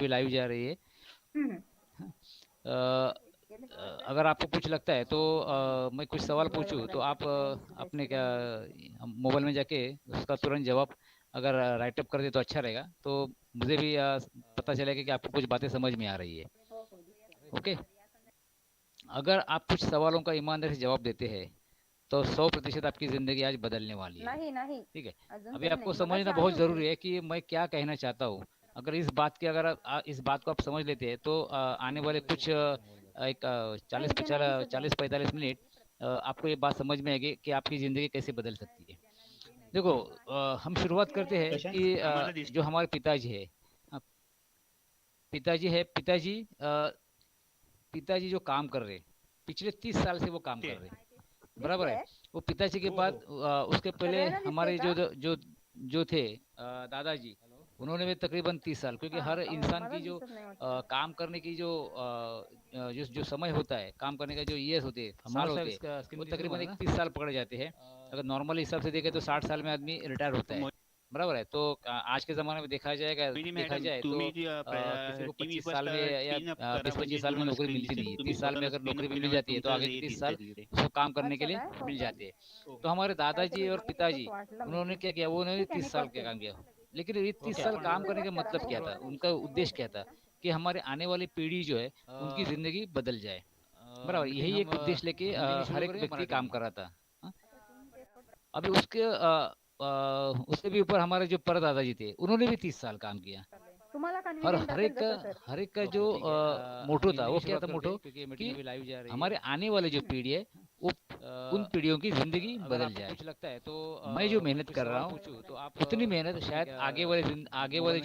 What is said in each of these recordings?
भी लाइव जा रही है। हम्म। अ, अगर आपको कुछ लगता है तो मैं कुछ सवाल पूछूं तो आप अपने क्या मोबाइल में जाके उसका तुरंत जवाब अगर राइट अप कर दे तो अच्छा रहेगा, तो मुझे भी पता चलेगा कि आपको कुछ बातें समझ में आ रही है। ओके। अगर आप कुछ सवालों का ईमानदारी से जवाब देते हैं तो 100% आपकी ज़िंदगी आज बदलने वाली है। नाही नाही, ठीक है। अजून अभी तरी आपको नाही, समझना मगाशी आले बहुत होते. ज़रूरी है कि मैं क्या कहना चाहता हूँ। अगर इस बात की अगर इस बात को आप समझ लेते हैं तो आने वाले कुछ एक नाही, चालीस इथे नाही पचास दिसत आहे. 40-45 मिनट आपको ये बात समझ में आएगी कि आपकी ज़िंदगी कैसे बदल सकती है। देखो, हम शुरुआत करते हैं कशा कि आम्हाला दिसत. जो हमारे पिताजी है, पिताजी पिताजी जो काम कर रहे हैं, पिछले 30 साल से वो काम ते कर रहे हैं। बराबर है। दिसतंय? वो पिताजी के हो बाद हो. उसके पहले सगळ्यांना दिसतंय हमारे का? जो थे दादाजी, उन्होंने भी तकरीबन 30 साल, क्योंकि हां, हर इंसान की मलाच जो दिसत नाही वाटतं. काम करने की जो जो समय होता है, काम करने का जो ईयर्स होते हैं, साल मला होते हैं, इसका वो स्क्रीन दिसते तकरीबन तुम्हाला एक ना. 30 साल पकड़े जाते हैं। अगर नॉर्मल हिसाब से देखें तो 60 साल में आदमी रिटायर होता है। बराबर है। तो आज के ज़माने में मोहिनी देखा मॅडम जाए तो तुम्ही किसी को टीव्ही 25 साल फर्स्ट में या क्लीन अप करा 20-25 म्हणजे साल में तुम्हाला नौकरी स्क्रीन मिलती दिसेल. नहीं है। तुम्ही 30 साल में स्वतःला अगर क्लीन नौकरी अप भी मिल केल्यामुळे जाती है तो तुमचं आगे के हे 30 दिसतंय साल तिकडे. उसको काम करने के अच्छा लिए काय? हो मिल का? जाते हैं। तो हमारे काहीतरी दादाजी और वेगळंच पिताजी, वाटलं उन्होंने म्हणजे. क्या किया, वो उन्होंने ठीक आहे, मी 30 साल का करते. काम किया। लेकिन ये तीस ओके साल आपण काम करने का सुरुवात करा. मतलब हो, क्या हो. था, उनका उद्देश्य क्या था? कि हमारे आने वाली पीढ़ी जो है उनकी ज़िंदगी बदल जाए। बराबर, मीटिंग यही हम एक उद्देश्य लेके हिंदी में हर शुरू एक करें या व्यक्ति मराठी काम में. कर रहा था। हाँ? अभी उससे भी ऊपर हमारे जो परदादाजी थे, उन्होंने भी 30 साल काम किया। तुम्हाला और कन्व्हिनियंट असेल तसं सर. हर एक का जो ओके ठीक है. मोटो हम था, हिंदी में वो क्या शुरुआत था करते मोटो, हैं क्योंकि ये मीटिंग कि अभी लाइव जा रही है. हमारे आने वाली जो पीढ़ी है वो उन पीढ़ियों की जिंदगी अगर बदल आपको जाए। कुछ लगता है तो मैं जो मैं मेहनत कुछ कर रहा सवाल हूँ, पूछूं तो आप उतनी मेहनत अपने शायद क्या आगे मोबाइल वाले में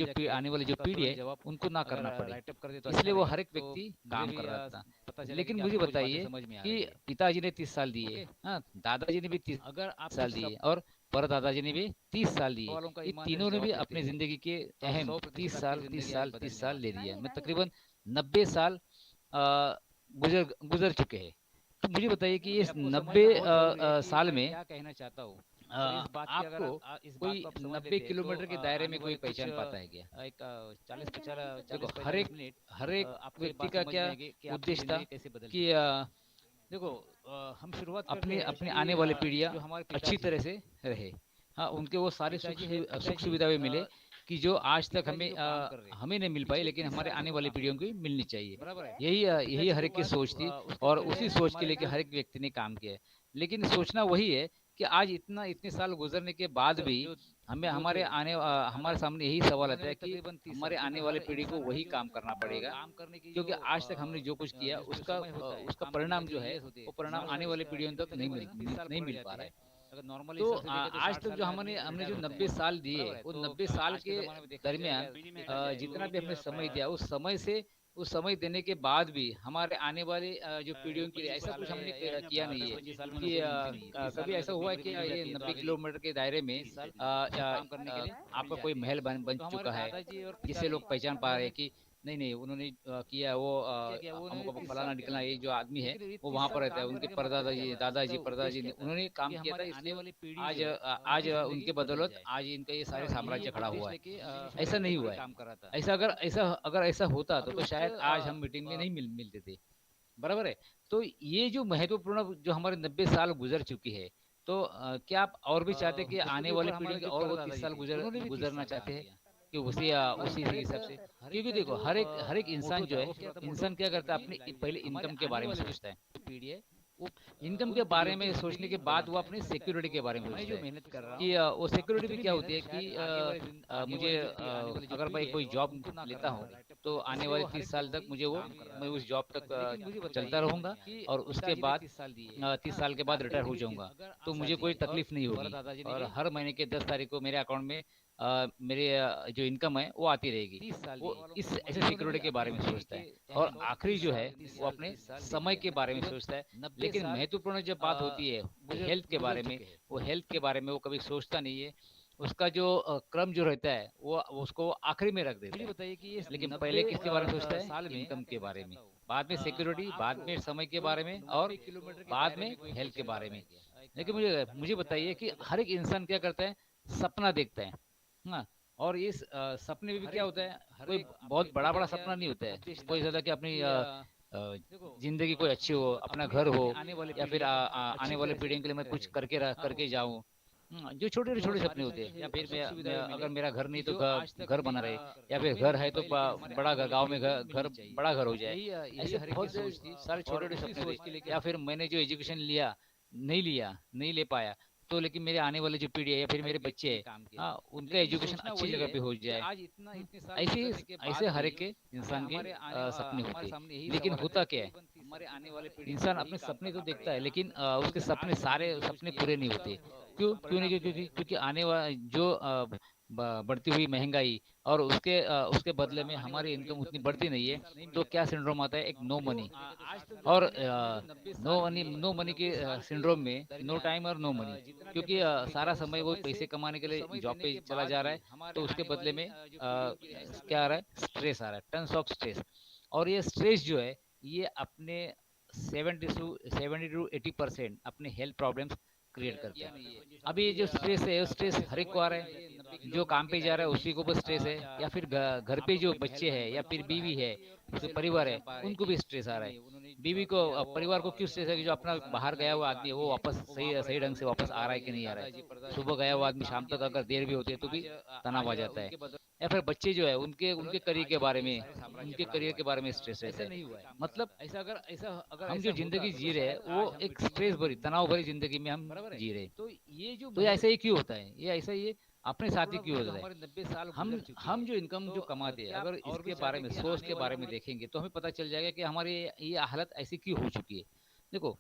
जाके आने वाली जो उसका पीढ़ी तुरंत है जवाब उनको ना अगर करना पड़े। राइट अप कर दे तो अच्छा इसलिए वो रहेगा, हर एक तो व्यक्ति मुझे काम भी कर रहा था। पता चलेगा लेकिन कि मुझे आपको कुछ बातें बताइए समझ में आ कि रही है. पिताजी ने 30 साल दिए, ओके. हाँ, दादाजी ने भी तीस अगर आप साल कुछ दिए और परदादाजी ने भी 30 साल दिए। सवालों का ये ईमानदारी से तीनों ने भी जवाब देते अपनी हैं जिंदगी के तो अहम 100% तीस आपकी साल तीस जिंदगी आज साल तीस बदलने साल ले वाली है. दिया। नाही मैं नाही. तकरीबन 90 साल गुजर चुके हैं। तो मुझे बताइए कि अभी इस आपको नब्बे समझना बहुत जरूरी है कि साल मैं में क्या कहना चाहता हूँ. अ, अगर इस बात की अगर आपको इस बात कोई को आप समझ 90 लेते हैं तो किलोमीटर के दायरे आने में कोई वाले कुछ पहचान पाता है क्या? एक नाही, चालीस इथे नाही पचास दिसत आहे. देखो, चालीस पैंतालीस मिनट हर एक आपको ये व्यक्ति बात का समझ क्या में आएगी कि आपकी उद्देश्य था ज़िंदगी कैसे बदल कि सकती है. देखो, हम शुरुआत करते अपने हैं अपने कि आने वाली पीढ़ियां जो हमारे अच्छी पिताजी तरह है, से रहे। हाँ, उनके वो सारे पिताजी है, सुख पिताजी सुविधा भी मिले कि जो आज तक पिताजी जो काम कर रहे हैं हमें नहीं मिल पाई, पिछले लेकिन 30 हमारे साल से आने वो वाली काम कर पीढ़ियों रहे को हैं. मिलनी चाहिए। बराबर है. यही पिताजी हर के एक की बाद सोच थी। उसके और पहले उसी सोच के हमारे लेके जो हर एक व्यक्ति ने काम किया है। लेकिन सोचना वही है कि आज इतने साल गुजरने के बाद भी जो हमें जो थे हमारे दादाजी, सामने यही सवाल आता उन्होंने है भी कि तकरीबन 30 साल, हमारे क्योंकि आने हर वाली पीढ़ी को इंसान की वही जो काम करना पड़ेगा, काम करने की जो क्योंकि आज तक हमने जो कुछ किया जो उसका समय होता है, उसका काम करने का परिणाम जो जो है ईयर्स होते हैं, वो परिणाम साल आने वाली पीढ़ियों तक तकरीबन एक 30 साल नहीं पकड़ मिल पा जाती रहा है. है। अगर नॉर्मल तो हिसाब से देखें तो आज 60 तक साल जो में हमने आदमी हमने रिटायर जो होता है. 90 साल दिए, बराबर है. वो तो 90 साल आज के के ज़माने में देखा दरमियान जाए देखा जाए तो जितना भी हमने समय दिया, उस समय देने के बाद भी हमारे आने वाले जो पीढ़ियों के लिए 25 ऐसा साल कुछ हमने या किया नहीं है 25 साल में कि नौकरी मिलती नहीं है. 30 साल कभी में ऐसा अगर हुआ है नौकरी कि मिल ये जाती है तो 90 आगे किलोमीटर के दायरे में 30 साल उसको या काम करने के लिए मिल आपका कोई जाते हैं. महल बन तो हमारे चुका है दादाजी और जिससे पिताजी लोग पहचान पा रहे उन्होंने हैं कि नहीं नहीं उन्होंने किया वो क्या किया, वो उन्होंने अमुक अमुक 30 फलाना साल किया. ढिकना ये जो आदमी है लेकिन ये वो 30 वहाँ पर साल रहता है। काम उनके करने का मतलब क्या परदादाजी था, उसका दादाजी उद्देश्य परदादाजी ने क्या था उन्होंने काम कि किया था, हमारे आने इसलिए वाली पीढ़ी आज जो है आज उनकी ज़िंदगी उनके बदल बदौलत जाए. आज इनका ये सारे बराबर, यही साम्राज्य एक खड़ा हुआ उद्देश्य है। लेके ऐसा नहीं ये हुआ है। काम कर रहा था. अगर ऐसा होता अभी तो उसके शायद आज हम मीटिंग में नहीं मिलते थे। बराबर है। तो ये जो महत्वपूर्ण जो हमारे 90 साल गुजर चुकी है, तो क्या आप और भी चाहते हैं कि उसके आने भी वाली ऊपर पीढ़ियों हमारे के जो और वो तीस परदादाजी साल थे उन्होंने भी 30 गुजरना साल चाहते काम हैं किया. कि और उसी हिसाब से? हर एक क्योंकि का देखो, जो हर एक इंसान मोटो जो था है, वो क्या था, मोटो इंसान क्या करता है, अपनी पहले हमारे इनकम के आने बारे में वाले सोचता है। जो पीढ़ी है वो इनकम के उन बारे पीढ़ियों की में सोचने ज़िंदगी के बदल बाद वो जाए. अपनी सिक्योरिटी के बारे में मैं सोचता जो है मेहनत कर रहा कि हूँ वो सिक्योरिटी भी उतनी क्या होती मेहनत है कि शायद आगे मुझे आने वाली जो अगर मैं पीढ़ी है कोई जॉब उनको ना लेता करना हूँ पड़े. तो आने इसलिए वाले वो हर एक 30 साल तक व्यक्ति मुझे वो काम कर रहा मैं था. उस जॉब तक लेकिन मुझे चलता बताइए रहूँगा कि और उसके पिताजी ने बाद 30 साल दिए, 30 साल के बाद रिटायर दादाजी हो ने भी 30 जाऊँगा। अगर तो मुझे साल कोई दिए और तकलीफ नहीं होगी परदादाजी ने और भी हर महीने के 10 तारीख को मेरे अकाउंट में मेरे जो इनकम है वो आती रहेगी। 30 साल वो दिए. इस ऐसे इन्होंने भी सिक्योरिटी के अपनी बारे में ज़िंदगी सोचता के है। और अहम आखिरी 30 जो है साल वो अपने 30 साल ले समय दिया. के मैं बारे में तकरीबन सोचता है। 90 लेकिन साल महत्वपूर्ण जब बात होती है वो गुजर हेल्थ के गुजर बारे में, चुके हैं. वो हेल्थ के बारे में वो कभी सोचता नहीं है। उसका जो क्रम जो रहता है वो उसको आखिरी में रख देता मुझे है। बताइए कि ये लेकिन 90 पहले किसके बारे में सोचता है? साल में इनकम के कहना बारे में, चाहता हूँ बाद में सिक्योरिटी, बाद आपको में समय के कोई बारे में और 90 किलोमीटर के बाद दायरे में में कोई हेल्थ के पहचान बारे पाता में। है क्या? एक लेकिन मुझे मुझे बताइए कि हर एक इंसान क्या करता है? सपना देखता है। हाँ, और इस सपने में भी क्या होता है, कोई बहुत बड़ा बड़ा सपना नहीं होता है, कोई ज्यादा कि अपनी अ, जिंदगी कोई अच्छी हो, अपना घर हो, या फिर आने वाले पीढ़ियों के लिए मैं कुछ करके जाऊं। जो छोटे छोटे सपने होते हैं, या फिर मैं अगर मेरा घर नहीं तो घर बना रहे, या फिर घर है तो बड़ा घर, गांव में घर बड़ा घर हो जाए। ऐसे बहुत सारे छोटे छोटे सपने थे। या फिर मैंने जो एजुकेशन लिया, नहीं ले पाया, तो लेकिन मेरे आने वाली जो पीढ़ी है या फिर मेरे बच्चे हैं, उनका एजुकेशन अच्छी जगह पे हो जाए। ऐसे ऐसे हर एक के इंसान के सपने होते हैं। लेकिन होता क्या है, इंसान अपने सपने तो देखता है, लेकिन उसके सपने, सारे सपने पूरे नहीं होते। क्यों नहीं? क्योंकि आने वाला जो बढ़ती हुई महंगाई, और उसके बदले में हमारी इनकम उतनी बढ़ती नहीं है। तो क्या सिंड्रोम आता है, एक नो मनी। और नो मनी के सिंड्रोम में नो टाइम और नो मनी। क्योंकि सारा समय वो पैसे कमाने के लिए जॉब पे चला जा रहा है, तो उसके बदले में क्या आ रहा है, स्ट्रेस आ रहा है, टन्स ऑफ स्ट्रेस। और ये स्ट्रेस जो है, ये अपने 70 to 80% अपने हेल्थ प्रॉब्लम्स क्रिएट करते हैं। अभी ये जो स्ट्रेस है, स्ट्रेस हर एक को आ रहा है। जो काम पे जा रहा है उसी को बस स्ट्रेस है, या फिर घर पे जो बच्चे हैं या फिर बीवी है, उसके परिवार है, उनको भी स्ट्रेस आ रहा है। बीवी को, परिवार को क्यों स्ट्रेस है कि जो अपना बाहर गया हुआ आदमी है, वो वापस सही सही ढंग से वापस आ रहा है कि नहीं आ रहा है। सुबह गया हुआ आदमी शाम तक अगर देर भी होती है तो भी तनाव आ जाता है। या फिर बच्चे जो है, उनके उनके करियर के बारे में स्ट्रेस रहता है। मतलब हम जो जिंदगी जी रहे हैं, वो एक स्ट्रेस भरी, तनाव भरी जिंदगी में हम जी रहे हैं। तो ये ऐसा ही क्यों होता है, ये अपने साथ ही क्यों होता है? हम जो इनकम जो कमाते हैं, अगर इसके बारे में, सोर्स के बारे में देखेंगे, तो हमें पता चल जाएगा कि हमारी ये हालत ऐसी क्यों हो चुकी है। देखो,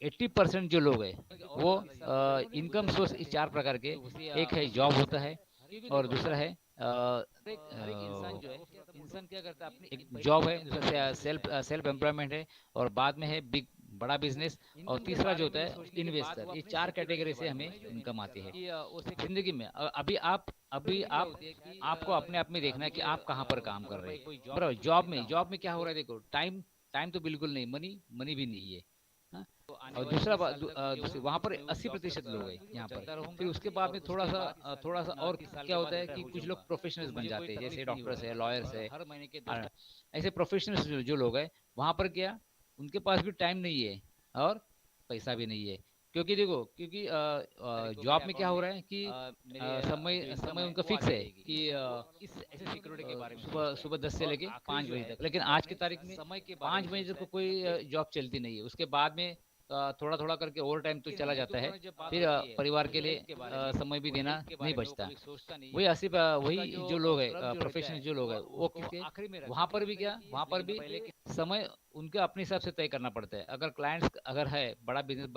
80% जो लोग हैं, वो इनकम सोर्स इस चार प्रकार के, एक है जॉब होता है, और दूसरा है एक जॉब है, दूसरा सेल्फ एम्प्लॉयमेंट है, और बाद में है बिग बड़ा बिजनेस, और तीसरा जो होता है इन्वेस्टर। ये चार कैटेगरी से हमें इनकम आती है जिंदगी में। अभी आप आपको अपने आप में देखना है कि आप कहाँ पर काम कर रहे हैं। बराबर, जॉब में क्या हो रहा है, देखो, टाइम टाइम तो बिल्कुल नहीं, मनी मनी भी नहीं है। हाँ? और दूसरे वहां पर 80% लोग हैं यहाँ पर। फिर उसके बाद में थोड़ा सा और क्या होता है कि कुछ लोग प्रोफेशनल्स बन जाते हैं, जैसे डॉक्टर्स है, लॉयर्स है। ऐसे प्रोफेशनल्स जो लोग हैं, वहां पर क्या, उनके पास भी टाइम नहीं है, और पैसा भी नहीं है। क्योंकि जॉब में क्या हो रहा है कि समय समय उनका फिक्स है कि इस ऐसे सिक्योरिटी के बारे में सुबह सुबह 10 से लेके 5 बजे तक। लेकिन आज की तारीख में 5 बजे तक कोई जॉब चलती नहीं है। उसके बाद में थोड़ा थोड़ा करके ओवर टाइम तो चला जाता है। फिर परिवार के लिए समय भी देना नहीं बचता। वही जो लोग है, प्रोफेशनल जो लोग है, वो किसके, वहां पर भी समय उनके अपने हिसाब से तय करना पड़ता है। अगर क्लाइंट्स अगर है, बड़ा बिजनेस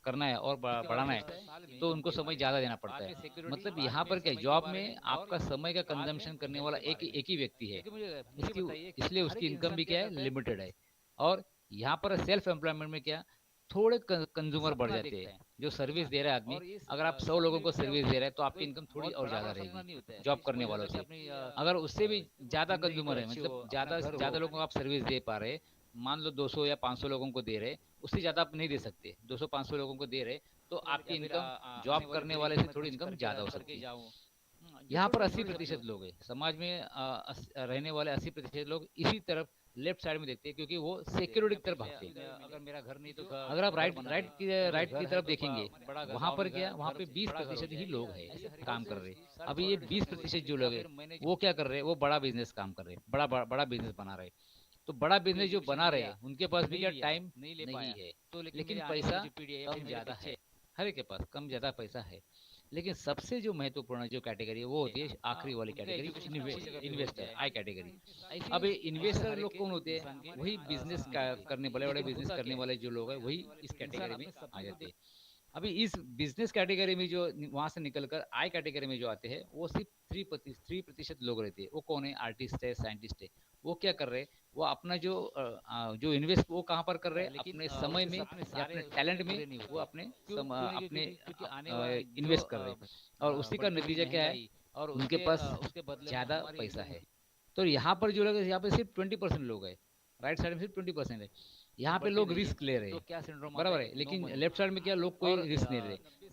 करना है और बढ़ाना है, तो उनको समय ज्यादा देना पड़ता है। मतलब यहाँ पर क्या, जॉब में आपका समय का कंजम्पशन करने वाला एक ही व्यक्ति है। इसलिए उसकी इनकम भी क्या है, लिमिटेड है। और यहाँ पर सेल्फ एम्प्लॉयमेंट में क्या, थोड़े कंज्यूमर बढ़ जाते हैं। जो सर्विस दे रहा है आदमी, अगर आप 100 लोगों को सर्विस दे रहे हैं, तो आपकी इनकम थोड़ी और ज्यादा रहेगी जॉब करने वालों से। अगर उससे भी ज्यादा कंज्यूमर है, मतलब ज्यादा ज्यादा लोगों को आप सर्विस दे पा रहे, मान लो 200 या 500 लोगों को दे रहे, उससे ज्यादा आप नहीं दे सकते, 200-500 लोगों को दे रहे, तो आपकी इनकम जॉब करने वाले से थोड़ी इनकम ज्यादा हो सकती है। यहाँ पर 80% लोग हैं समाज में, रहने वाले 80% लोग इसी तरफ, लेफ्ट साइड में देखते हैं, क्योंकि वो सिक्योरिटी की तरफ भागते हैं। अगर मेरा घर नहीं तो अगर आप राइट की तरफ देखेंगे, वहां पे 20% ही लोग हैं काम कर रहे हैं। अभी ये 20% जो लोग हैं, वो क्या कर रहे हैं, वो बड़ा बिजनेस काम कर रहे हैं, बड़ा बिजनेस बना रहे हैं। तो बड़ा बिजनेस जो बना रहे हैं, उनके पास भी क्या टाइम नहीं है, लेकिन पैसा कम ज्यादा है। हर एक के पास कम ज्यादा पैसा है। लेकिन सबसे जो महत्वपूर्ण जो कैटेगरी है, वो होती है आखिरी वाली कैटेगरी, इन्वेस्टर, आई कैटेगरी। अब ये इन्वेस्टर लोग कौन होते हैं, वही बिजनेस करने, बड़े बड़े बिजनेस करने वाले जो लोग हैं, वही इस कैटेगरी में आ जाते हैं। अभी इस बिजनेस कैटेगरी में जो वहां से निकलकर आई कैटेगरी में जो आते हैं, वो सिर्फ 3% लोग रहते हैं। वो कौन है, आर्टिस्ट है, साइंटिस्ट है। वो क्या कर रहे हैं, वो अपना जो इन्वेस्ट वो कहाँ पर कर रहे हैं, अपने समय में या अपने टैलेंट में, वो अपने इन्वेस्ट कर रहे हैं। और उसी का नतीजा क्या है, उनके पास ज्यादा पैसा है। तो यहाँ पर जो लोग हैं, यहाँ पे सिर्फ 20% लोग हैं, राइट साइड में सिर्फ 20% है। यहाँ पे लोग रिस्क ले रहे हैं, बराबर है। लेकिन लेफ्ट साइड में क्या, लोग कोई रिस्क नहीं ले रहे।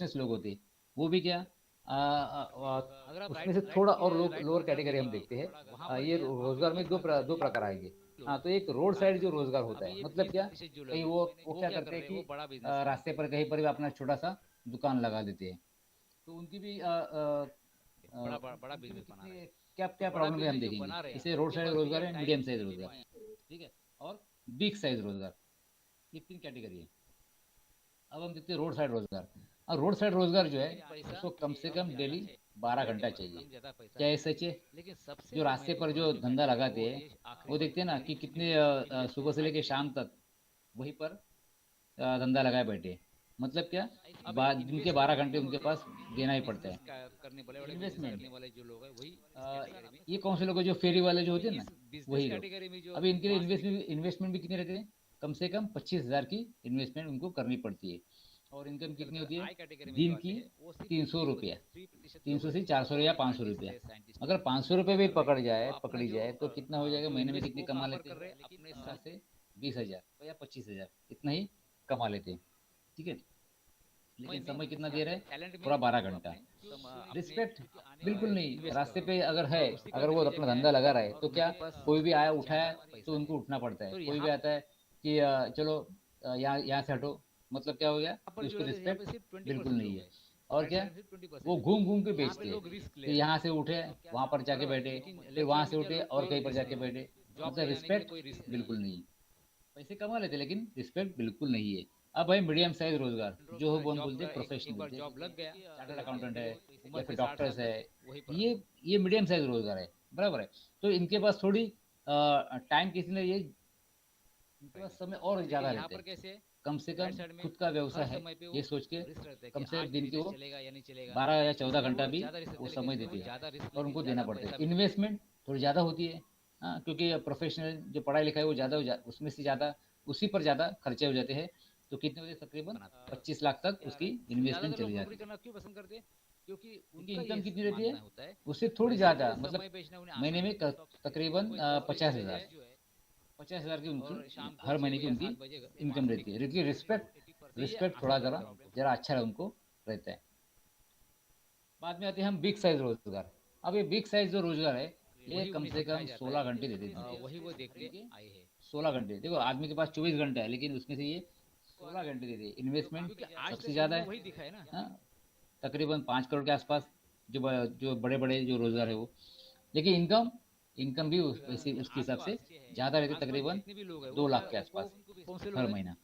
प्रोफेशनल्स लोग होते हैं, वो भी क्या अगर आप उसमें से राइट थोड़ा और राइट लोअर प्रोग्राम कैटेगरी हम देखेंगे देखते हैं। वहां पर ये क्या रोजगार में दो ये प्रकार आएंगे। लो हाँ, तो एक रोड हाँ साइड जो रोजगार होता अभी है, ये मतलब क्या, विशेष कहीं ज्वेलर्स वो वो क्या क्या कर करते हैं रहे हैं, कि वो बड़ा बिजनेस है रास्ते पर कहीं पर भी अपना छोटा सा दुकान लगा देते हैं। तो बड़ा उनकी भी बिजनेस बना रहे कितनी हैं। क्या तो क्या बड़ा प्रॉब्लम है हम बिजनेस जो देखेंगे। बना रहे हैं इसे रोड उनके साइड पास रोजगार भैया है, टाइम मीडियम साइज नहीं रोजगार, है। ठीक है, और बिग साइज रोजगार, ये तीन कैटेगरी है। अब हम देखते हैं रोड साइड रोजगार। और रोड साइड रोजगार जो है उसको कम से कम डेली 12 घंटा चाहिए। क्या ये सच है? जो रास्ते पर जो धंधा लगाते हैं वो देखते हैं ना कि कितने सुबह से लेकर शाम तक वहीं पर धंधा लगाए बैठे। मतलब क्या, दिन के 12 घंटे उनके पास देना ही पड़ता है। इन्वेस्टमेंट, ये कौन से लोग हैं? जो फेरी वाले जो होते हैं ना, वही लोग। अभी इनके लिए इन्वेस्टमेंट भी कितने रहते हैं? कम से कम 25,000 की इन्वेस्टमेंट उनको करनी पड़ती है। और इनकम कितनी होती है? दिन की 300 रुपया, 300 से 400 या 500 रुपया। अगर 500 रुपये भी पकड़ी जाए तो कितना हो जाएगा? महीने में कितनी कमा लेते हैं? 15 से 20 हजार या 25 हजार, इतना ही कमा लेते हैं। ठीक है, लेकिन समय कितना दे रहे हैं? पूरा 12 घंटा। रिस्पेक्ट बिल्कुल नहीं। रास्ते पे अगर है, अगर वो अपना धंधा लगा रहा है तो क्या, कोई भी आया उठाया तो उनको उठना पड़ता है। कोई भी आता है कि चलो यहाँ यहाँ से हटो, मतलब क्या हो गया कि उसको रिस्पेक्ट बिल्कुल नहीं है। और क्या, वो घूम घूम के बेचते हैं कि यहाँ से उठे वहां पर जाके बैठे, फिर वहां से उठे और कहीं पर जाके बैठे। मतलब रिस्पेक्ट बिल्कुल नहीं। पैसे कमा लेते लेकिन रिस्पेक्ट बिल्कुल नहीं है। अब भाई मीडियम साइज रोजगार जो हो, वो हम बोलते हैं प्रोफेशनल बोलते हैं, चार्टर्ड अकाउंटेंट है या फिर डॉक्टर्स है, ये मीडियम साइज रोजगार है, बराबर है। तो इनके पास थोड़ी टाइम किसी ने ये, इनके पास समय और ज़्यादा रहते हैं। कम से कम खुद का व्यवसाय है ये सोच के कम से कम दिन के वो 12 या 14 घंटा भी वो समय देते हैं और उनको देना पड़ता है। इन्वेस्टमेंट थोड़ी ज़्यादा होती है। हाँ, क्योंकि प्रोफेशनल जो पढ़ाई लिखाई वो ज़्यादा उसमें से ज़्यादा उसी पर ज़्यादा खर्चे हो जाते हैं। तो कितने होते हैं? तकरीबन 25 लाख तक उसकी इन्वेस्टमेंट चली जाती है। क्योंकि इनकम कितनी रहती है? उससे थोड़ी ज़्यादा, मतलब महीने में तकरीबन 50 हजार, 50 हजार की उनकी हर महीने की उनकी इनकम रहती है। लेकिन रिस्पेक्ट, थोड़ा जरा जरा अच्छा उनको रहता है। बाद में आते हैं हम बिग साइज रोजगार। अब ये बिग साइज जो रोजगार है ये कम से कम 16 घंटे देते हैं दिन के। 16 घंटे, देखो आदमी के पास 24 घंटा है लेकिन उसमें से ये 16 घंटे देते हैं। इन्वेस्टमेंट सबसे ज़्यादा है। हाँ, तकरीबन 5 करोड़ के आसपास जो बड़े बड़े जो रोजगार है वो। लेकिन इनकम, भी वैसे उसके हिसाब से ज़्यादा रहती है, तकरीबन 2 लाख के आसपास हर महीना।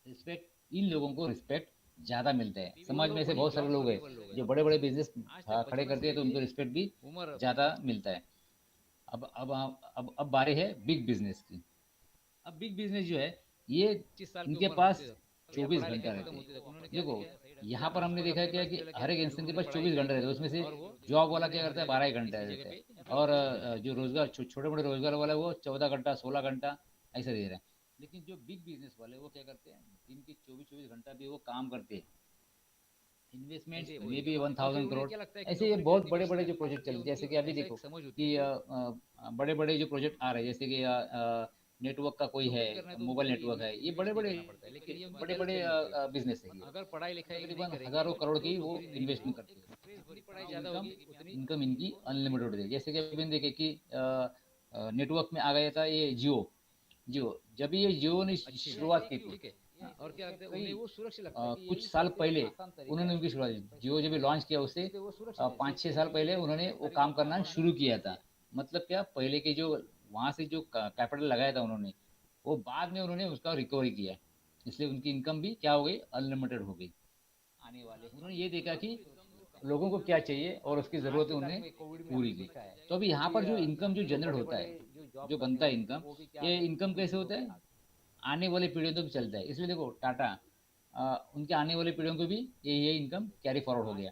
रिस्पेक्ट, इन लोगों को रिस्पेक्ट ज़्यादा मिलता है। समाज में ऐसे बहुत सारे लोग हैं जो बड़े बड़े बिजनेस खड़े करते हैं तो उनको रिस्पेक्ट भी ज़्यादा मिलता है। अब बारी है बिग बिजनेस की। अब बिग बिजनेस जो है ये, इनके पास 24 घंटा रहते हैं। देखो यहाँ पर हमने देखा क्या कि हर एक इंसान के पास 24 घंटे रहते हैं। उसमें से जॉब वाला क्या करता है? 12 ही घंटा रहता है। और जो रोजगार छोटे बड़े रोजगार वाला है वो 14 घंटा 16 घंटा ऐसा दे रहे हैं। लेकिन जो बिग बिजनेस वाले वो क्या करते हैं? दिन के 24 24 घंटा भी वो काम करते हैं। इन्वेस्टमेंट में भी 1,000 करोड़। ऐसे ये बहुत बड़े बड़े जो प्रोजेक्ट चल, जैसे कि अभी देखो कि बड़े बड़े जो प्रोजेक्ट आ रहे हैं, जैसे कि नेटवर्क का कोई है, मोबाइल नेटवर्क है, ये बड़े बड़े बिजनेस है ये। तकरीबन हजारों करोड़ की वो इन्वेस्टमेंट करते हैं। इनकम, इनकी अनलिमिटेड है। जैसे कि अभी देखे कि नेटवर्क में आ गया था ये जियो। जब ये जियो ने शुरुआत की थी, कई कुछ साल पहले उन्होंने उनकी शुरुआत की। जियो जब लॉन्च किया उससे 5 6 साल पहले उन्होंने वो काम करना शुरू किया था। मतलब क्या, पहले के जो वहाँ से जो कैपिटल लगाया था उन्होंने, वो बाद में उन्होंने उसका रिकवरी किया। इसलिए उनकी इनकम भी क्या हो गई? अनलिमिटेड हो गई। आने वाले उन्होंने ये देखा कि लोगों को क्या चाहिए और उसकी ज़रूरतें उन्हें पूरी की। तो अभी यहाँ पर जो इनकम जो जनरेट होता है, जो बनता है इनकम, ये इनकम कैसे होता है? आने वाली पीढ़ियों तक चलता है। इसलिए देखो टाटा, उनके आने वाली पीढ़ियों को भी ये इनकम कैरी फॉरवर्ड हो गया।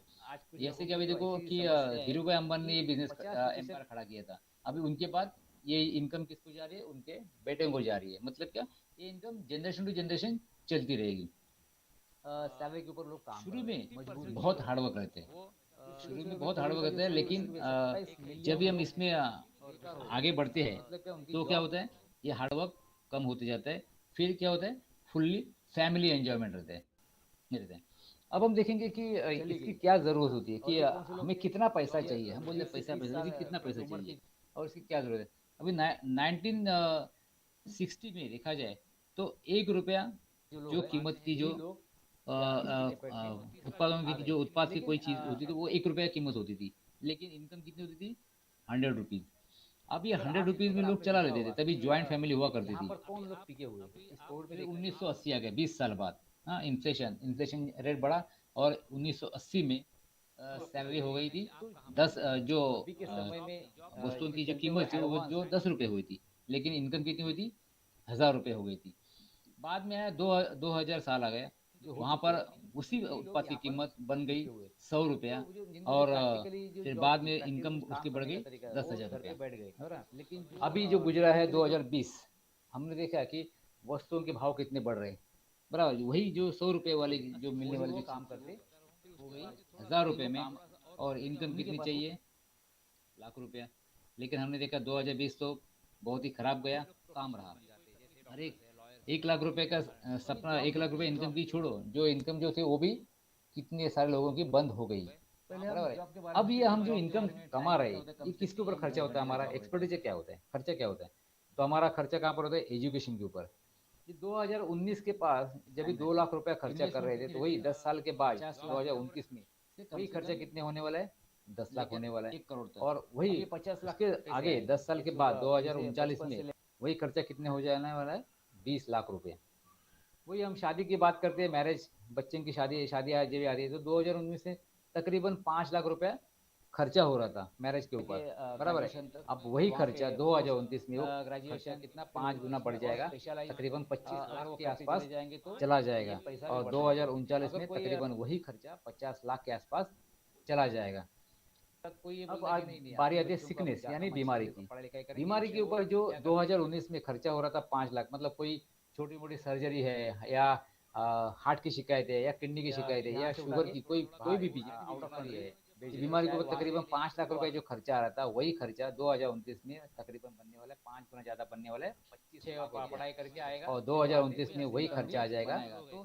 जैसे कि अभी देखो कि धीरू भाई अंबानी ने ये बिजनेस एम्पायर खड़ा किया था। अभी उनके बाद ये इनकम किसको जा रही है? उनके बेटे को जा रही है। मतलब क्या, ये इनकम जनरेशन टू जनरेशन चलती रहेगी। सैलरी के ऊपर लोग काम शुरू में बहुत हार्डवर्क रहते हैं, शुरू में बहुत हार्डवर्क रहते हैं, लेकिन जब भी हम इसमें आगे बढ़ते हैं तो क्या होता है? ये हार्डवर्क कम होते जाता है। फिर क्या होता है? फुल्ली फैमिली एंजॉयमेंट रहता है, ये रहता है। अब हम देखेंगे कि इसकी क्या ज़रूरत होती है कि हमें कितना पैसा चाहिए। हम बोलते हैं पैसा पैसा, लेकिन कितना पैसा चाहिए और इसकी क्या ज़रूरत है? अभी 1960 में देखा जाए तो 1 रुपया जो कीमत की जो उत्पादों की जो उत्पाद की कोई चीज़ होती थी वो 1 रुपया कीमत होती थी। लेकिन इनकम कितनी होती थी? 100 रुपीज़। अब ये 100 रुपीज़ में लोग चला लेते थे। तभी ज्वाइंट फैमिली हुआ करती थी। 1980 आ गया, 20 साल बाद। हाँ, इन्फ्लेशन इन्फ्लेशन रेट बढ़ा, और 1980 में सैलरी हो गई थी 10, जो वस्तुओं की जो कीमत थी वो जो 10 रुपये हुई थी, लेकिन इनकम कितनी हुई थी, 1,000 रुपये हो गई थी। बाद में आया 2000 साल आ गया, वहां पर उसी उत्पाद की कीमत बन गई 100 रुपया, और फिर बाद में इनकम उसकी बढ़ गई 10,000 रुपया। अभी जो गुजरा है 2020, हमने देखा कि वस्तुओं के भाव कितने बढ़ रहे हैं, बराबर वही जो 100 रुपये वाले जो मिलने वाले जो काम करते हो गई 1,000 रुपये में, और इनकम कितनी चाहिए, लाख रुपया। लेकिन हमने देखा 2020 तो बहुत ही खराब गया, काम रहा। अरे 1 लाख रुपए का सपना, 1 लाख रुपए इनकम की छोड़ो, जो इनकम जो थी वो भी कितने सारे लोगों की बंद हो गई, बराबर है। अब ये हम जो इनकम कमा रहे हैं, ये किसके ऊपर खर्चा होता है, हमारा एक्सपेंडिचर क्या होता है, खर्चा क्या होता है, तो हमारा खर्चा कहाँ पर होता है, एजुकेशन के ऊपर। ये 2019 के पास जब भी 2 लाख रुपया खर्चा कर रहे थे, तो वही 10 साल के बाद 2029 में वही खर्चा कितने होने वाला है, 10 लाख होने वाला है, 1 करोड़ तक। और वही 50 लाख के आगे 10 साल के बाद 2039 में वही खर्चा कितने हो जाने वाला है, 20 लाख रुपए। वही हम शादी की बात करते हैं, मैरिज, बच्चे की शादी शादी जब आ रही है, तो 2019 में तकरीबन 5 लाख रुपया खर्चा हो रहा था मैरिज के ऊपर, बराबर है। अब वही खर्चा 2029 में वो खर्चा कितना 5 गुना बढ़ जाएगा, तकरीबन 25 लाख के आसपास चला जाएगा, और 2039 में तकरीबन वही खर्चा 50 लाख के आसपास चला जाएगा। अब आज बारी आती है सिकनेस यानी बीमारी की। बीमारी के ऊपर जो 2019 में खर्चा हो रहा था 5 लाख, मतलब कोई छोटी मोटी सर्जरी है, या हार्ट की शिकायत है, या किडनी की शिकायत है, या शुगर की कोई कोई भी बीमारी है, इस बीमारी के ऊपर तकरीबन 5 लाख रुपए जो खर्चा आ रहा था, वही खर्चा 2029 में तकरीबन बनने वाला है, 5 गुना ज्यादा बनने वाला है, 25 लाख पढ़ाई करके आएगा, और 2029 में वही खर्चा आ जाएगा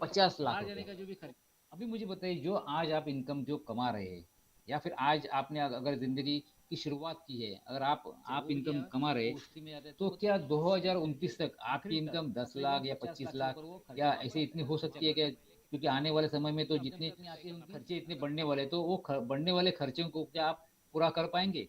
50 लाख रुपए। अभी मुझे बताइए, जो आज आप इनकम जो कमा रहे हैं, या फिर आज आपने अगर जिंदगी की शुरुआत की है, अगर आप इनकम कमा रहे, तो क्या 2029 तक आपकी इनकम 10 लाख या 25 लाख या ऐसे इतनी हो सकती है क्या, क्योंकि आने वाले समय में तो जितने खर्चे इतने बढ़ने वाले, तो वो बढ़ने वाले खर्चों को क्या आप पूरा कर पाएंगे,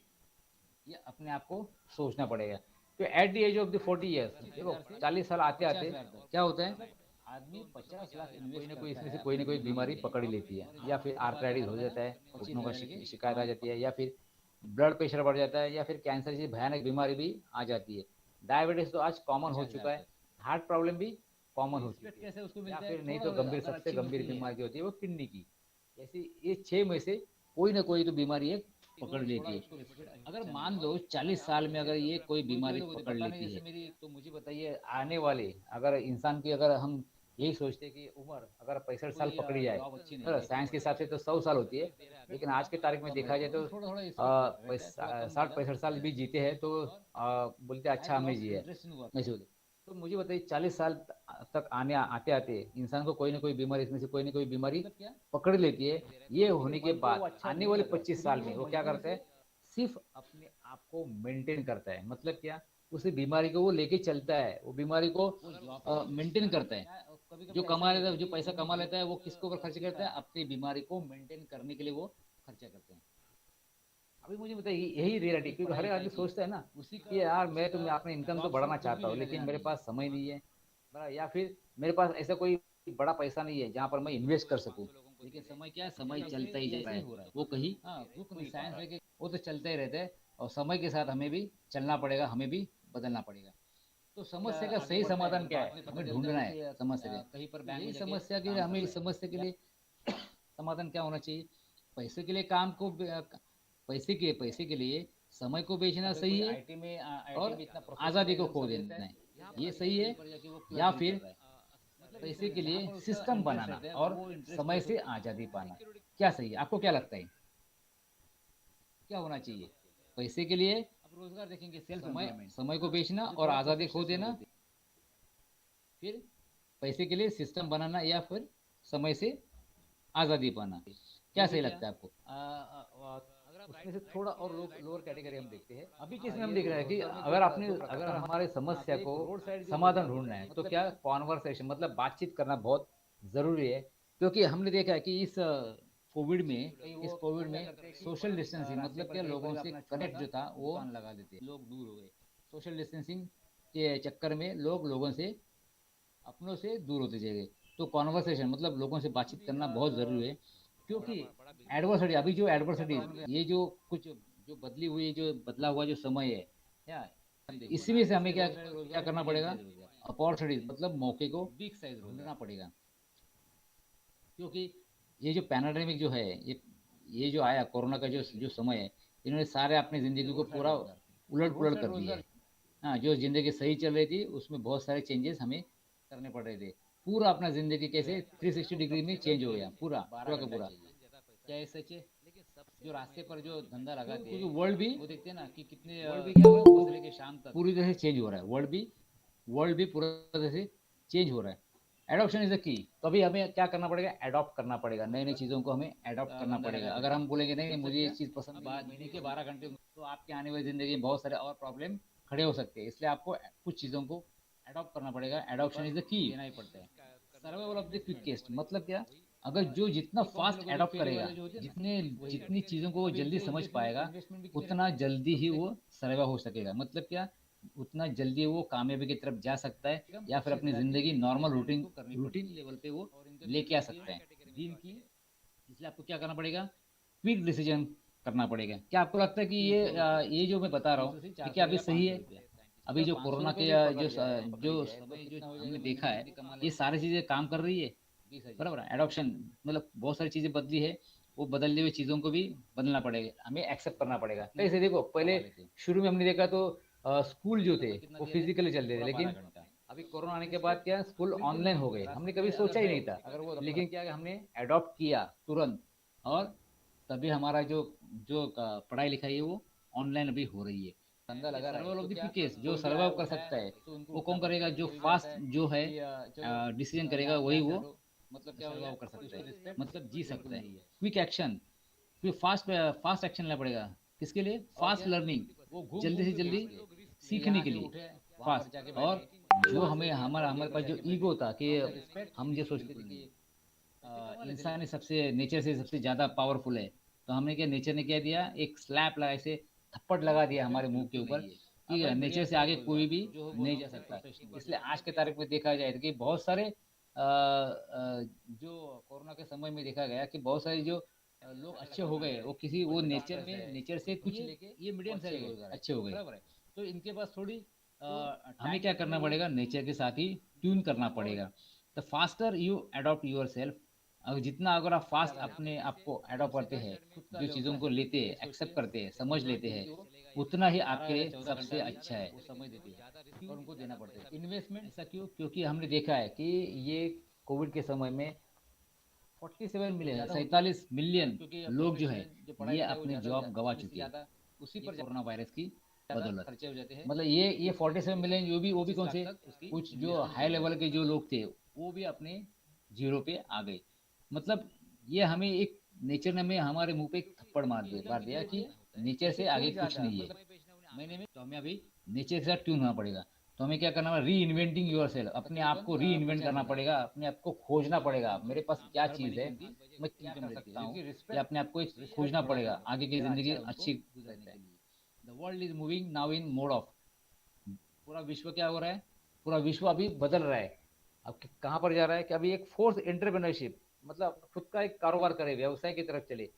ये अपने आप को सोचना पड़ेगा। तो at the age of the 40 years, देखो 40 साल आते आते क्या होता है, आदमी 50 लाख कोई ना कोई इसमें से कोई ना कोई बीमारी पकड़ ही लेती है, या फिर आर्थराइटिस हो जाता है, घुटनों का शिकायत आ जाती है, या फिर ब्लड प्रेशर बढ़ जाता है, या फिर कैंसर जैसी भयानक बीमारी भी आ जाती है। डायबिटीज तो आज कॉमन हो चुका है, हार्ट प्रॉब्लम भी कॉमन हो चुकी है, या फिर नहीं तो गंभीर, सबसे गंभीर बीमारी जो होती है वो किडनी की। ऐसी ये 6 में से कोई ना कोई तो बीमारी एक पकड़ लेती है। अगर मान लो 40 साल में अगर ये कोई बीमारी पकड़ लेती है, तो मुझे बताइए आने वाले, अगर इंसान की, अगर हम यही सोचते हैं कि उम्र अगर 65 साल पकड़ी जाए, साइंस के हिसाब से तो 100 साल होती है, लेकिन आज के तारीख में देखा जाए तो 60-65 साल भी जीते हैं, तो बोलते अच्छा हमें जिए ऐसे होते। तो मुझे बताइए 40 साल तक आने आते आते इंसान को कोई ना कोई बीमारी, इसमें से कोई ना कोई बीमारी पकड़ लेती है। ये होने के बाद आने वाले 25 साल में वो क्या करता है, सिर्फ अपने आप को मेंटेन करता है, मतलब क्या, उसे बीमारी को वो लेके चलता है, वो बीमारी को मेंटेन करता है। जो कमा लेता है, जो पैसा कमा लेता है, वो किसके ऊपर खर्च करता है, अपनी बीमारी को मेंटेन करने के लिए वो खर्चा करते हैं। अभी मुझे बताइए यही रियलिटी, क्योंकि हर एक आदमी सोचता है ना कि यार मैं तो अपने इनकम तो बढ़ाना चाहता हूँ, लेकिन मेरे पास समय नहीं है, या फिर मेरे पास ऐसा कोई बड़ा पैसा नहीं है जहाँ पर मैं इन्वेस्ट कर सकूँ। लेकिन समय क्या है, समय चलता ही जा रहा है, वो कहीं रुक नहीं साइंस लेके, वो तो चलता ही रहता है, और समय के साथ हमें भी चलना पड़ेगा, हमें भी बदलना पड़ेगा। तो समस्या का सही समाधान क्या है, हमें ढूंढना है समस्या का। कहीं पर यही समस्या के लिए, हमें इस समस्या के लिए समाधान क्या होना चाहिए, पैसे के लिए काम को, पैसे के लिए समय को बेचना सही है, और आज़ादी को खो देना है, ये सही है, या फिर पैसे के लिए सिस्टम बनाना और समय से आज़ादी पाना, क्या सही है, आपको क्या लगता है, क्या होना चाहिए, पैसे के लिए अब रोजगार देखेंगे, सेल्फ समय को बेचना और आज़ादी खो देना, फिर पैसे के लिए सिस्टम बनाना, या फिर समय से आज़ादी पाना, क्या सही लगता है आपको। उसमें से थोड़ा और लोअर कैटेगरी हम देखते हैं। अभी किसमें हम देख रहे हैं कि अगर हमारे समस्या को समाधान ढूंढना है, तो क्या कॉन्वर्सेशन मतलब बातचीत करना बहुत जरूरी है, क्योंकि हमने देखा है कि इस कोविड में सोशल डिस्टेंसिंग मतलब क्या, लोगों से कनेक्ट जो था वो लगा देते, लोग दूर हो गए, सोशल डिस्टेंसिंग के चक्कर में लोगों से, अपनों से दूर होते चले गए। तो कॉन्वर्सेशन मतलब लोगों से बातचीत करना बहुत जरूरी है, क्योंकि एडवर्सिटी, अभी जो एडवर्सिटी, ये जो कुछ जो बदली हुई, जो बदला हुआ जो समय है, क्या इसी में से हमें क्या क्या करना पड़ेगा, अपॉर्चुनिटीज मतलब मौके को ढूंढना पड़ेगा। क्योंकि ये जो पैनाडेमिक जो है, ये जो आया कोरोना का जो जो समय है, इन्होंने सारे अपनी जिंदगी को पूरा उलट पुलट कर दिया है। हाँ, जो जिंदगी सही चल रही थी उसमें बहुत सारे चेंजेस हमें करने पड़ रहे थे। पूरा अपना जिंदगी कैसे 360 डिग्री में चेंज हो गया, पूरा पूरा का पूरा। क्या ये सच है? जो रास्ते पर जो धंधा लगाते हैं, क्योंकि वर्ल्ड भी वो देखते हैं ना कि कितने वर्ल्ड भी क्या हुआ सुबह से लेके शाम तक पूरी तरह से चेंज हो रहा है। वर्ल्ड भी पूरा तरह से चेंज हो रहा है। Adoption is the key. तो अभी हमें क्या करना पड़ेगा, एडॉप्ट करना पड़ेगा, नई नई चीज़ों को हमें एडॉप्ट करना पड़ेगा। अगर हम बोलेंगे नहीं मुझे ये चीज़ पसंद है, दिन के 12 घंटे, तो आपकी आने वाली जिंदगी में बहुत सारे और प्रॉब्लम खड़े हो सकते हैं। इसलिए आपको कुछ चीज़ों को एडॉप्ट करना पड़ेगा। एडॉप्शन इज द की, देना ही पड़ता है। सर्वाइवल ऑफ द क्विकेस्ट मतलब क्या, अगर जो जितना फास्ट एडॉप्ट करेगा, जितने जितनी चीज़ों को वो जल्दी समझ पाएगा, उतना जल्दी ही वो सर्वाइव हो सकेगा। मतलब क्या, उतना जल्दी वो कामयाबी की तरफ जा सकता है, या फिर अपनी जिंदगी नॉर्मल रूटीन रूटीन लेवल पे वो लेके आ सकता है। दिन की, इसलिए आपको क्या करना पड़ेगा, क्विक डिसीजन करना पड़ेगा। क्या आपको लगता है कि ये जो मैं बता रहा हूँ ये क्या अभी सही है? अभी जो कोरोना के जो समय जो हमने देखा है, ये सारी चीजें काम कर रही है, बराबर है। एडॉप्शन मतलब बहुत सारी चीजें बदली है, वो बदलने हुई चीजों को भी बदलना पड़ेगा, हमें एक्सेप्ट करना पड़ेगा। कैसे, देखो पहले शुरू में हमने देखा तो स्कूल जो थे वो फिजिकली चल रहे थे, लेकिन अभी कोरोना आने के बाद क्या स्कूल ऑनलाइन हो गए। हमने कभी सोचा ही नहीं था, लेकिन क्या हमने अडॉप्ट किया तुरंत, और तभी हमारा जो जो पढ़ाई लिखाई है वो ऑनलाइन अभी हो रही है। धंधा लगा रहा है, सर्वाइवल ऑफ द फिटेस्ट, जो सर्वाइव कर सकता है वो कौन करेगा, जो फास्ट जो है डिसीजन करेगा वही वो मतलब सर्वाइव कर सकता है, मतलब जी सकता है। क्विक एक्शन, क्योंकि फास्ट फास्ट एक्शन लेना पड़ेगा। किसके लिए, फास्ट लर्निंग, जल्दी से जल्दी सीखने के लिए फास्ट। और जो हमें हमारा हमारे पास जो ईगो था कि हम जो सोचते थे कि इंसान ही सबसे नेचर से सबसे ज्यादा पावरफुल है, तो हमने क्या, नेचर ने क्या दिया, एक स्लैप लगा, ऐसे थप्पड़ लगा दिया हमारे मुंह के ऊपर कि नेचर से आगे कोई भी नहीं जा सकता। इसलिए आज के तारीख में देखा जाए तो कि बहुत सारे जो कोरोना के समय में देखा गया कि बहुत सारे जो लोग अच्छे हो गए, वो किसी वो नेचर में नेचर से कुछ लेके ये मीडियम साइज अच्छे हो गए। तो इनके पास थोड़ी हमें क्या करना पड़ेगा, नेचर के साथ ही ट्यून करना पड़ेगा। The faster you adopt your self, अगर जितना अगर आप फास्ट अपने आप को अडॉप्ट करते हैं, जो चीज़ों को लेते हैं, एक्सेप्ट करते हैं, समझ लेते हैं, उतना ही आपके लिए सबसे अच्छा है। वो समझ देते हैं और उनको देना पड़ता है इन्वेस्टमेंट। ऐसा क्यों, क्योंकि हमने देखा है कि ये कोविड के समय में 47 मिलियन 47 मिलियन लोग जो है ये अपनी जॉब गवा चुके हैं उसी पर कोरोना वायरस की बदौलत। खर्चे हो जाते हैं, मतलब ये 47 मिलियन, वो भी कौन से, कुछ जो हाई लेवल के जो लोग थे वो भी अपने जीरो पे आ गए। मतलब ये हमें एक नेचर ने हमें हमारे मुंह पे एक थप्पड़ मार दिया कि नेचर से आगे कुछ नहीं है। महीने में तो हमें अभी नेचर के साथ ट्यून होना पड़ेगा। तो हमें क्या करना है, री इन्वेंटिंग यूर सेल्फ, अपने आप को री इन्वेंट करना पड़ेगा, अपने आप को खोजना पड़ेगा। मेरे पास क्या चीज़ है, मैं क्या कर सकता हूँ, ये अपने आप को एक खोजना पड़ेगा आगे की जिंदगी अच्छी गुजरने के लिए। The world is moving now in mode of, पूरा विश्व क्या हो रहा है, पूरा विश्व अभी बदल रहा है। अब कहाँ पर जा रहा है कि अभी एक फोर्स एंटरप्रेन्योरशिप, मतलब खुद का एक कारोबार करे, व्यवसाय की तरफ चले,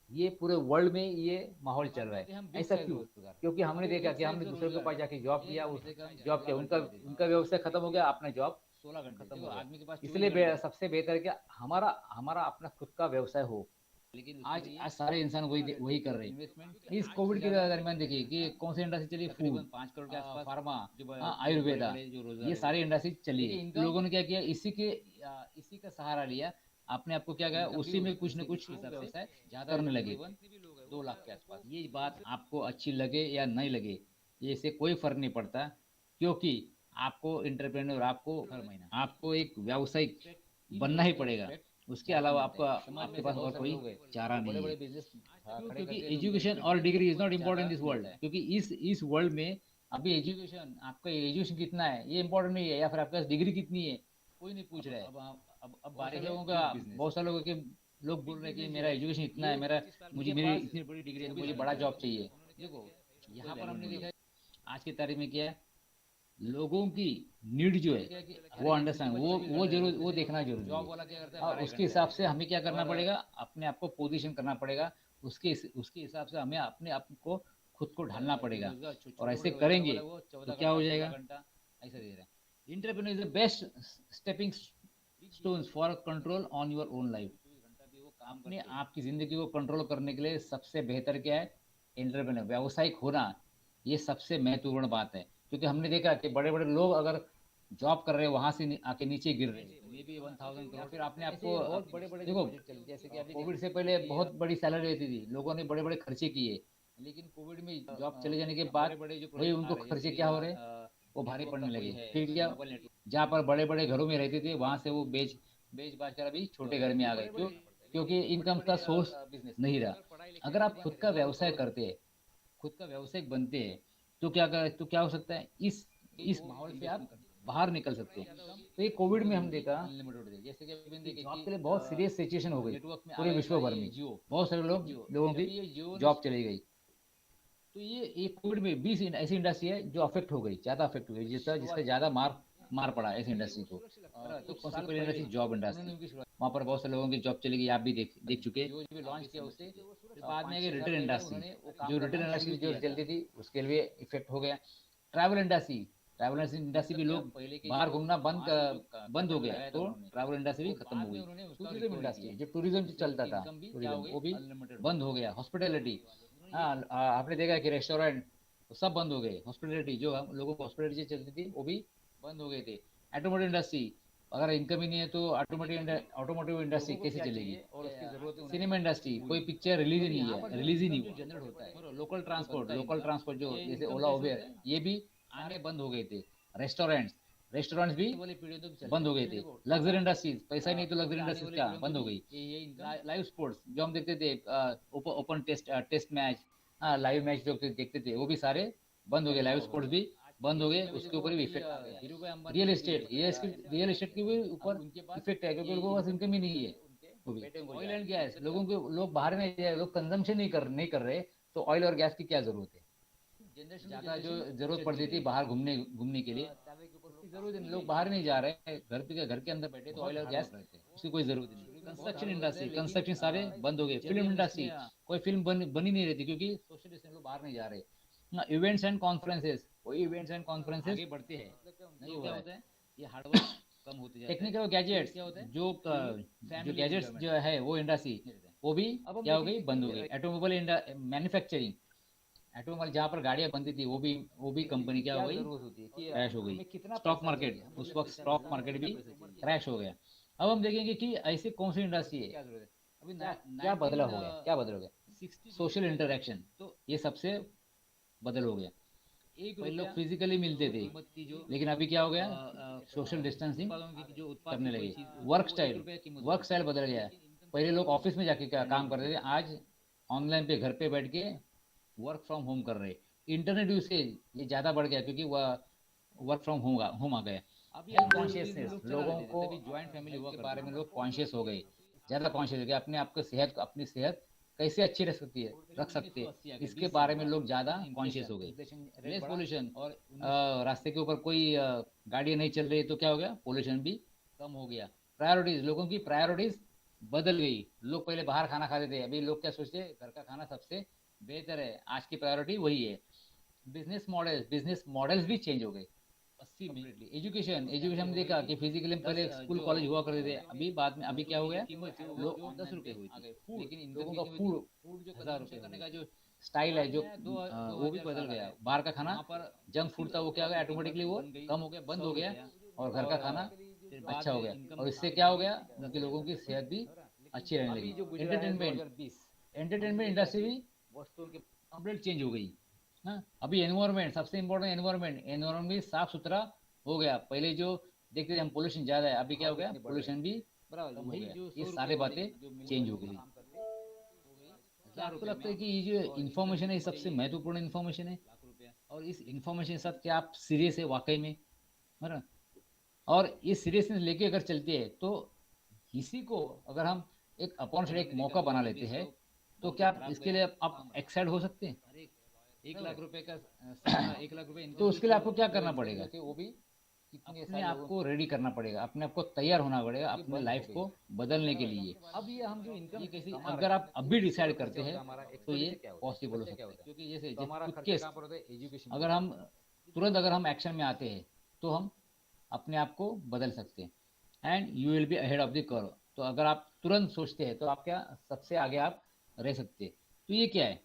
ये पूरे वर्ल्ड में ये माहौल चल रहा है। ऐसा क्यों, क्योंकि हमने देखा कि हमने दूसरे के पास जाके जॉब किया, उस जॉब किया, उनका उनका व्यवसाय खत्म हो गया, अपना जॉब 16 घंटे खत्म हो गया आदमी के पास। इसलिए सबसे बेहतर है कि हमारा हमारा अपना खुद का व्यवसाय हो। लेकिन आज आज सारे इंसान वही वही कर रहे हैं। इस कोविड के दरमियान देखिए कि कौन सी इंडस्ट्री चली, फूड, 5 करोड़ के आसपास, फार्मा, आयुर्वेदा, ये सारी इंडस्ट्री चली है। लोगों ने क्या किया, इसी का सहारा लिया, अपने आप को क्या किया, उसी में कुछ न कुछ व्यवसाय ज्यादा करने लगे। 2 लाख के आसपास। ये बात आपको अच्छी लगे या नहीं लगे, ये इससे कोई फर्क नहीं पड़ता, क्योंकि आपको इंटरप्रेन्योर, आपको हर महीना आपको एक व्यावसायिक बनना ही पड़ेगा। उसके अलावा आपका आपके पास और कोई चारा नहीं है। क्यों? क्योंकि एजुकेशन और degree is not important this world, क्योंकि इस वर्ल्ड में अभी एजुकेशन, आपका एजुकेशन कितना है ये इंपॉर्टेंट नहीं है, या फिर आपके पास डिग्री कितनी है कोई नहीं पूछ रहा है। अब बारी लोगों का, बहुत सारे लोगों के लोग बोल रहे हैं कि मेरा एजुकेशन इतना है, मुझे मेरी इतनी बड़ी डिग्री है तो मुझे बड़ा जॉब चाहिए। देखो यहाँ पर हमने देखा आज की तारीख में क्या है, लोगों की नीड जो है वो अंडरस्टैंड वो जरूर वो देखना जरूरी है। और उसके हिसाब से हमें क्या करना पड़ेगा, अपने आप को पोजीशन करना पड़ेगा। उसके हिसाब से हमें अपने आप को खुद को ढालना पड़ेगा। और ऐसे करेंगे तो क्या हो जाएगा, ऐसा दे रहा है entrepreneur is the best stepping stones for control on your own life. अपने आप की जिंदगी को कंट्रोल करने के लिए सबसे बेहतर क्या है, एंटरप्रेन्योर व्यावसायिक होना। ये सबसे महत्वपूर्ण बात है, क्योंकि हमने देखा कि बड़े बड़े लोग अगर जॉब कर रहे हैं वहां से आके नीचे गिर रहे हैं, मे बी 1,000 करोड़। फिर आपने आपको बड़े बड़े देखो, जैसे कि अभी कोविड से पहले बहुत बड़ी सैलरी रहती थी, लोगों ने बड़े बड़े खर्चे किए, लेकिन कोविड में जॉब चले जाने के बाद वही उनको खर्चे क्या हो रहे, वो भारी पड़ने लगे। फिर क्या, जहाँ पर बड़े बड़े घरों में रहते थे वहां से वो बेच बेच बाच कर अभी छोटे घर में आ गए। क्यों? क्योंकि इनकम का सोर्स नहीं रहा। अगर आप खुद का व्यवसाय करते हैं, खुद का व्यवसायिक बनते हैं, तो क्या हो सकता है, इस माहौल से आप बाहर निकल सकते हो। तो ये कोविड में हम देखा जैसे कि अभी देखिए जॉब के लिए बहुत सीरियस सिचुएशन हो गई पूरे विश्व भर में। बहुत सारे लोगों की जॉब चली गई। तो ये कोविड में 20 ऐसी इंडस्ट्री है जो अफेक्ट हो गई, ज्यादा अफेक्ट हो गई, जिसका ज्यादा मार मार पड़ा ऐसी इंडस्ट्री को। तो कौन सी पहली इंडस्ट्री, जॉब इंडस्ट्री। वहां पर बहुत सारे लोगों की जॉब चली गई, आप भी देख चुके। जो लॉन्च किया उसे, फिर बाद में रिटेल इंडस्ट्री, जो रिटेल इंडस्ट्री जो चलती थी उसके लिए इफेक्ट हो गया। ट्रैवल इंडस्ट्री, ट्रैवल इंडस्ट्री भी लोग बाहर घूमना बंद हो गया, तो ट्रैवल इंडस्ट्री भी खत्म हो गई। टूरिज्म इंडस्ट्री, जो टूरिज्म चलता था, टूरिज्म वो भी बंद हो गया। हॉस्पिटैलिटी, हाँ आपने देखा कि रेस्टोरेंट तो सब बंद हो गए। हॉस्पिटलिटी, जो हम लोगों को हॉस्पिटलिटी चलती थी वो भी बंद हो गए थे। ऑटोमोटिव इंडस्ट्री, अगर इनकम ही नहीं है तो ऑटोमोटिव इंडस्ट्री कैसे चलेगी। और उसकी जरूरत है। सिनेमा इंडस्ट्री, कोई पिक्चर रिलीज ही नहीं हुआ, जनरेट होता है। लोकल ट्रांसपोर्ट जो जैसे ओला उबेर, ये भी आने बंद हो गए थे। रेस्टोरेंट्स रेस्टोरेंट्स भी बंद हो गए थे। लग्जरी इंडस्ट्रीज, पैसा नहीं तो लग्जरी इंडस्ट्रीज का बंद हो गई। लाइव स्पोर्ट्स जो हम देखते थे, ओपन टेस्ट मैच, हाँ लाइव मैच जो देखते थे वो भी सारे बंद हो गए। लाइव स्पोर्ट्स भी बंद हो गए, उसके ऊपर भी इफेक्ट आ गया। रियल एस्टेट के भी ऊपर इफेक्ट है, क्योंकि उनको पास इनकम ही नहीं है। वो भी ऑयल एंड गैस, लोगों के लोग बाहर नहीं जा रहे, लोग कंजम्पशन नहीं कर रहे, तो ऑयल और गैस की क्या जरूरत है। ज्यादा जो जरूरत पड़ती थी बाहर घूमने घूमने के लिए, उसकी जरूरत नहीं, लोग बाहर नहीं जा रहे हैं, घर के अंदर बैठे, तो ऑयल और गैस उसकी कोई जरूरत नहीं। कंस्ट्रक्शन सारे बंद हो गए। फिल्म इंडस्ट्री, कोई फिल्म बन ही नहीं रहती, क्योंकि सोशल डिस्टेंस, लोग बाहर नहीं जा रहे ना। इवेंट्स एंड कॉन्फ्रेंसेस, कोई इवेंट्स एंड कॉन्फ्रेंसेस आगे बढ़ते हैं नहीं हो रहा है। ये हार्डवर्क कम होते जाते हैं। टेक्निकल गैजेट्स, जो गैजेट्स जो है वो इंडस्ट्री, वो भी क्या हो गई, बंद हो गई। ऑटोमोबाइल मैन्युफैक्चरिंग, ऑटोमोबाइल जहाँ पर गाड़ियां बनती थी वो भी कंपनी क्या हो गई, क्रैश हो गई। स्टॉक मार्केट, उस वक्त स्टॉक मार्केट भी क्रैश हो गया। अब हम देखेंगे कि ऐसी कौन सी इंडस्ट्री है, अभी क्या बदल हो गया। सोशल इंटरेक्शन, तो ये सबसे बदल हो गया। पहले लोग फिजिकली मिलते थे, लेकिन अभी क्या हो गया, सोशल डिस्टेंसिंग करने लगे। वर्क स्टाइल बदल गया। पहले लोग ऑफिस में जाके क्या काम करते थे, आज ऑनलाइन पे घर पे बैठ के वर्क फ्रॉम होम कर रहे। इंटरनेट यूसेज ये ज्यादा बढ़ गया, क्योंकि वह वर्क फ्रॉम होम आ गया। अब ये कॉन्शियसनेस, लोगों को ज्वाइंट फैमिली हुआ के बारे में लोग कॉन्शियस हो गए, ज्यादा कॉन्शियस हो गए। अपनी सेहत कैसे अच्छी रख सकते हैं, इसके बारे में लोग ज्यादा कॉन्शियस हो गए। लेस पोल्यूशन, और रास्ते के ऊपर कोई गाड़ी नहीं चल रही तो क्या हो गया, पोल्यूशन भी कम हो गया। प्रायोरिटीज, लोगों की प्रायोरिटीज बदल गई। लोग पहले बाहर खाना खाते थे, अभी लोग क्या सोचते हैं, घर का खाना सबसे बेहतर है, आज की प्रायोरिटी वही है। बिजनेस मॉडल्स भी चेंज हो गए 80 में। एजुकेशन एजुकेशन में देखा कि फिजिकली पहले स्कूल कॉलेज हुआ करते थे, अभी क्या हो गया, लोग 10 रुपए हुई थी, लेकिन लोगों का फूड जो 1000 रुपए करने का जो स्टाइल है, जो वो भी बदल गया। बाहर का खाना, जंक फूड था, वो क्या हो गया, ऑटोमेटिकली वो कम हो गया, बंद हो गया, और घर का खाना अच्छा हो गया। और इससे क्या हो गया, उनके लोगों की सेहत भी अच्छी रहने लगी। एंटरटेनमेंट इंडस्ट्री भी कंप्लीट चेंज हो गई। हाँ, अभी एनवायरमेंट, सबसे इम्पोर्टेंट एनवायरमेंट भी साफ सुथरा हो गया। पहले जो देखते थे हम पोल्यूशन ज्यादा है, अभी क्या हो गया, पोल्यूशन भी कम हो गया। ये सारी बातें चेंज हो गई। क्या आपको लगता है कि ये जो इन्फॉर्मेशन है, ये सबसे महत्वपूर्ण इन्फॉर्मेशन है, और इस इन्फॉर्मेशन के साथ क्या आप सीरियस है वाकई में, है ना। और ये सीरियसनेस लेके अगर चलते हैं, तो इसी को अगर हम एक अपॉर्चुनिटी, एक मौका बना लेते हैं, तो क्या इसके लिए आप एक्साइट हो सकते हैं। 1 लाख रुपए का सालाना 1 लाख रुपए इनकम, तो उसके लिए आपको क्या करना पड़ेगा कि वो भी अपने आप को रेडी करना पड़ेगा, अपने आप को तैयार होना पड़ेगा अपने लाइफ को बदलने के लिए। अब ये हम जो इनकम कैसे, अगर आप अभी डिसाइड करते हैं तो ये पॉसिबल हो सकता है, क्योंकि जैसे खुद के अगर हम तुरंत अगर हम एक्शन में आते हैं तो हम अपने आप को बदल सकते हैं, and you will be ahead of the curve. तो अगर आप तुरंत सोचते हैं तो आप क्या सबसे आगे आप रह सकते हैं। तो ये क्या है,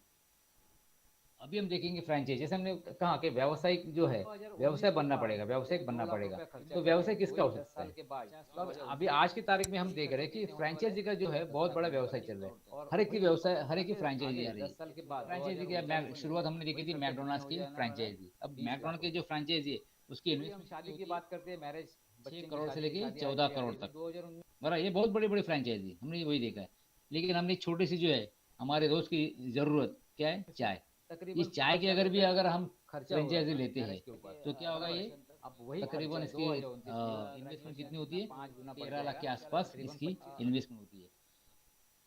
अभी हम देखेंगे फ्रेंचाइज, जैसे हमने कहा कि व्यावसायिक जो है व्यवसाय बनना पड़ेगा, व्यवसायिक बनना पड़ेगा। तो व्यवसाय किसका हो सकता है, तो अभी आज की तारीख में हम देख रहे हैं कि फ्रेंचाइजी का जो है बहुत बड़ा व्यवसाय चल रहा है। हर एक की व्यवसाय, हर एक की फ्रेंचाइजी आ रही है। फ्रेंचाइजी की शुरुआत हमने देखी थी मैकडोनल्ड्स की फ्रेंचाइजी। अब मैकडोनल्ड की जो फ्रेंचाइजी है उसकी इन्वेस्टमेंट, शादी की बात करते हैं, मैरिज 6 करोड़ से लेके 14 करोड़ तक, बड़ा ये बहुत बड़ी बड़ी फ्रेंचाइजी हमने वही देखा है। लेकिन हमने छोटी सी जो है हमारे दोस्त की जरूरत क्या है, चाय। इस चाय की अगर भी अगर हम फ्रेंचाइजी लेते हैं तो क्या होगा, ये तकरीबन इसकी इन्वेस्टमेंट कितनी होती है, 13 लाख के आसपास इसकी इन्वेस्टमेंट होती है।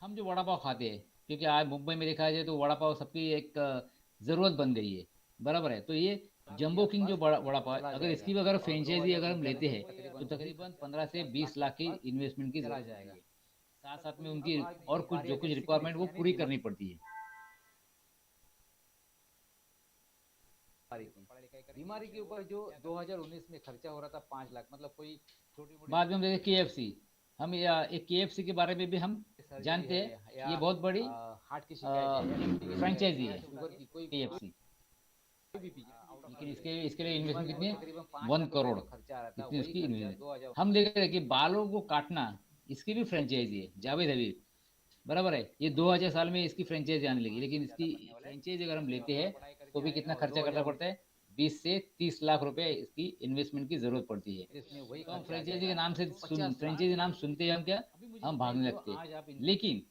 हम जो वड़ा पाव खाते हैं, क्योंकि आज मुंबई में देखा जाए तो वड़ा पाव सबकी एक जरूरत बन गई है, बराबर है। तो ये जंबो किंग जो बड़ा वड़ा पाव है, अगर इसकी भी अगर फ्रेंचाइजी अगर हम लेते हैं तो तकरीबन 15 से 20 लाख की इन्वेस्टमेंट की जरूरत होती है। साथ साथ में उनकी और कुछ जो कुछ रिक्वायरमेंट वो पूरी करनी पड़ती है। बीमारी के ऊपर जो 2019 में खर्चा हो रहा था 5 लाख, मतलब कोई छोटी मोटी, बाद में हम देखें KFC, हम एक KFC के बारे में भी हम जानते हैं, ये बहुत बड़ी हार्ट की फ्रेंचाइजी है KFC। लेकिन इसके लिए इन्वेस्टमेंट कितनी है, 1 करोड़ इतनी उसकी इन्वेस्टमेंट। हम देख रहे हैं कि बालों को काटना, इसकी भी फ्रेंचाइजी है जावेद हबीब, बराबर है। ये 2000 साल में इसकी फ्रेंचाइजी आने लगी, लेकिन इसकी फ्रेंचाइजी अगर हम लेते हैं तो भी कितना खर्चा करना पड़ता है, 20 से 30 लाख रुपए इसकी इन्वेस्टमेंट की जरूरत पड़ती है। तो हम फ्रेंचाइजी के नाम से फ्रेंचाइजी नाम सुनते हैं हम क्या, हम भागने लगते हैं। लेकिन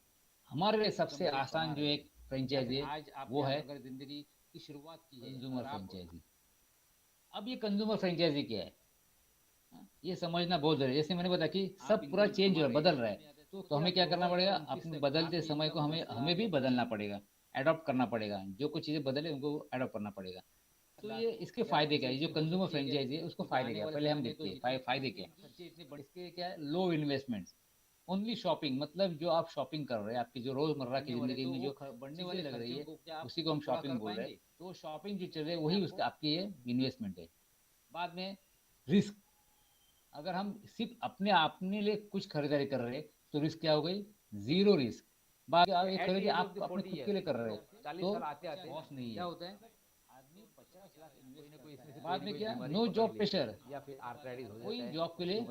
हमारे लिए सबसे आसान जो एक फ्रेंचाइजी है वो है, अगर जिंदगी की शुरुआत की है, कंज्यूमर फ्रेंचाइजी। अब ये कंज्यूमर फ्रेंचाइजी क्या है, ये समझना बहुत जरूरी है। जैसे मैंने बताया कि सब पूरा चेंज हो रहा है, बदल रहा है। तो हमें क्या करना पड़ेगा, अपने बदलते समय को हमें हमें भी बदलना पड़ेगा, अडॉप्ट करना पड़ेगा। जो कुछ चीजें बदले उनको अडॉप्ट करना पड़ेगा। तो ये इसके फायदे क्या है, ये जो कंज्यूमर फ्रेंचाइजी है उसको फायदे क्या है, पहले हम देखते हैं फायदे क्या है। इसके क्या है, लो इन्वेस्टमेंट, ओनली शॉपिंग, मतलब जो आप शॉपिंग कर रहे हैं आपकी जो रोजमर्रा की जिंदगी में जो बढ़ने वाली लग रही है उसी को हम शॉपिंग बोल रहे हैं। तो शॉपिंग जो चल रही है वही उसका आपकी ये इन्वेस्टमेंट है। बाद में रिस्क, अगर हम सिर्फ अपने लिए कुछ खरीदारी कर रहे हैं तो रिस्क क्या हो गई, जीरो रिस्क। बाकी आप एक खरीदी आप अपने खुद के लिए कर रहे हो तो लॉस नहीं है। क्या होता है, आदमी 50 लाख इन्वेस्ट करता है, बाद में क्या, नो जॉब प्रेशर या फिर आर्थराइटिस हो जाता है, कोई जॉब के लिए